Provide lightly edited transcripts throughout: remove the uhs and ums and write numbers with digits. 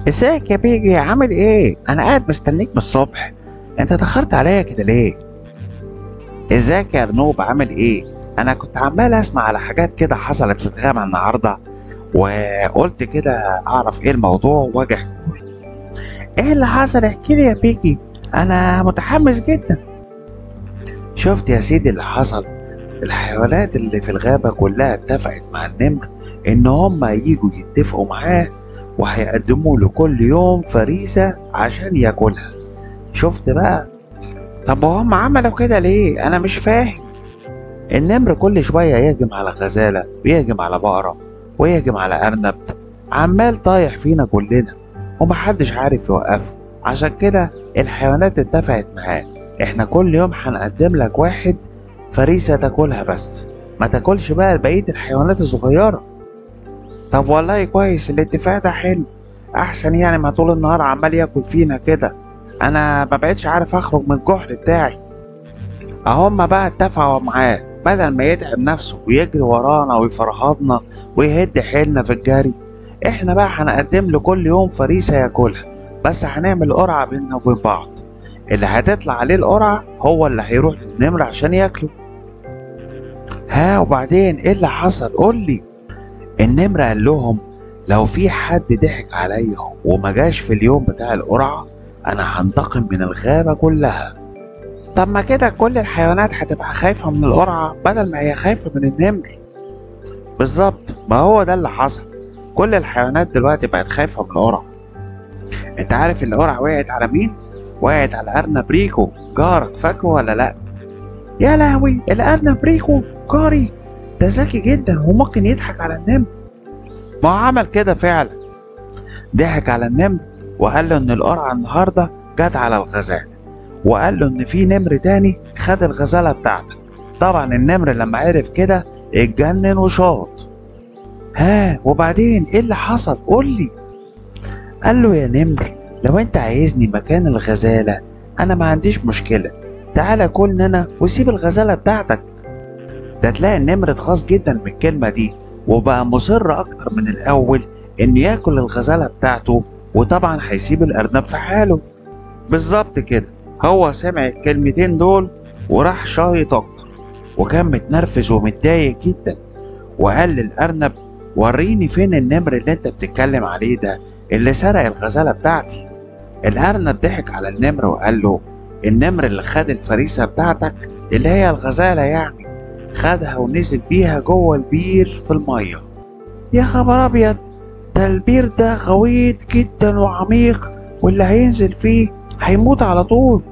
ازيك يا بيجي؟ عامل ايه؟ انا قاعد مستنيك من الصبح. انت اتاخرت عليا كده ليه؟ ازيك يا ارنوب؟ عامل ايه؟ انا كنت عمال اسمع على حاجات كده حصلت في الجامعه النهارده، وقلت كده اعرف ايه الموضوع واجي احكي. ايه اللي حصل؟ احكي لي يا بيجي، انا متحمس جدا. شفت يا سيدي اللي حصل؟ الحيوانات اللي في الغابه كلها اتفقت مع النمر ان هم ييجوا يتفقوا معاه، وهيقدموا له كل يوم فريسه عشان ياكلها. شفت بقى؟ طب وهم عملوا كده ليه؟ انا مش فاهم. النمر كل شوية يهجم على غزالة ويهجم على بقرة ويهجم على أرنب، عمال طايح فينا كلنا ومحدش عارف يوقفه. عشان كده الحيوانات اتفقت معاه، احنا كل يوم هنقدم لك واحد فريسة تاكلها بس، ما تاكلش بقى بقية الحيوانات الصغيرة. طب والله كويس، الاتفاق ده حلو، احسن يعني ما طول النهار عمال ياكل فينا كده. انا ما بقتش عارف اخرج من الجحر بتاعي. هما بقى اتفقوا معاه، بدل ما يتعب نفسه ويجري ورانا ويفرهدنا ويهد حيلنا في الجري، احنا بقى هنقدم له كل يوم فريسة ياكلها، بس هنعمل قرعة بيننا وبين بعض. اللي هتطلع عليه القرعة هو اللي هيروح للنمر عشان ياكله. ها وبعدين ايه اللي حصل؟ قولي. النمر قال لهم لو في حد ضحك عليا وما جاش في اليوم بتاع القرعة، انا هنتقم من الغابة كلها. طب ما كده كل الحيوانات هتبقى خايفة من القرعة بدل ما هي خايفة من النمر. بالظبط، ما هو ده اللي حصل، كل الحيوانات دلوقتي بقت خايفة من القرعة. انت عارف القرعة وقعت على مين؟ وقعت على أرنب ريكو جارك، فاكره ولا لأ؟ يا لهوي، الأرنب ريكو جاري ده ذكي جدا وممكن يضحك على النمر. ما هو عمل كده فعلا، ضحك على النمر وقال له إن القرعة النهاردة جت على الغزال، وقال له ان في نمر تاني خد الغزالة بتاعتك. طبعا النمر لما عرف كده اتجنن وشاط. ها وبعدين ايه اللي حصل؟ قولي. قال له يا نمر، لو انت عايزني مكان الغزالة انا ما عنديش مشكلة، تعالى كلنا انا وسيب الغزالة بتاعتك. ده تلاقي النمر اتغاظ جدا من الكلمة دي، وبقى مصر اكتر من الاول انه ياكل الغزالة بتاعته، وطبعا هيسيب الارنب في حاله. بالظبط كده، هو سمع الكلمتين دول وراح شايط اكتر، وكان متنرفز ومتضايق جدا، وقال للارنب وريني فين النمر اللي انت بتتكلم عليه ده اللي سرق الغزالة بتاعتي. الارنب ضحك على النمر وقال له النمر اللي خد الفريسة بتاعتك اللي هي الغزالة يعني، خدها ونزل بيها جوه البير في المية. يا خبر ابيض، ده البير ده غويط جدا وعميق، واللي هينزل فيه هيموت على طول.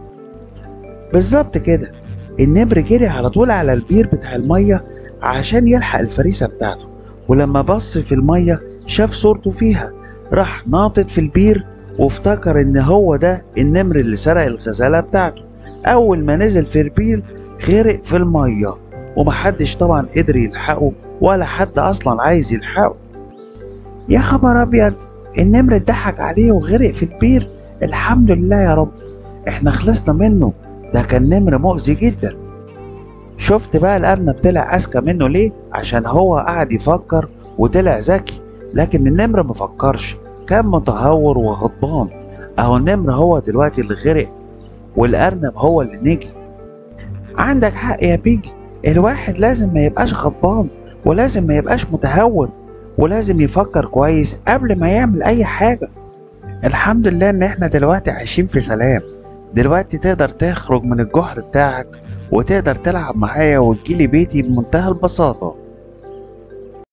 بالظبط كده، النمر جري على طول على البير بتاع المية عشان يلحق الفريسة بتاعته، ولما بص في المية شاف صورته فيها، راح ناطط في البير وافتكر ان هو ده النمر اللي سرق الغزالة بتاعته. اول ما نزل في البير غرق في المية، ومحدش طبعا قدر يلحقه، ولا حد اصلا عايز يلحقه. يا خبر ابيض، النمر اتضحك عليه وغرق في البير. الحمد لله يا رب، احنا خلصنا منه، ده كان نمر مؤذي جدا. شفت بقى الارنب طلع اذكى منه ليه؟ عشان هو قعد يفكر وطلع ذكي، لكن النمر مفكرش، كان متهور وغضبان. اهو النمر هو دلوقتي اللي غرق، والارنب هو اللي نجي. عندك حق يا بيجي، الواحد لازم ما يبقاش غضبان، ولازم ما يبقاش متهور، ولازم يفكر كويس قبل ما يعمل اي حاجة. الحمد لله ان احنا دلوقتي عايشين في سلام. دلوقتي تقدر تخرج من الجحر بتاعك وتقدر تلعب معايا وتجيلي بيتي بمنتهى البساطة.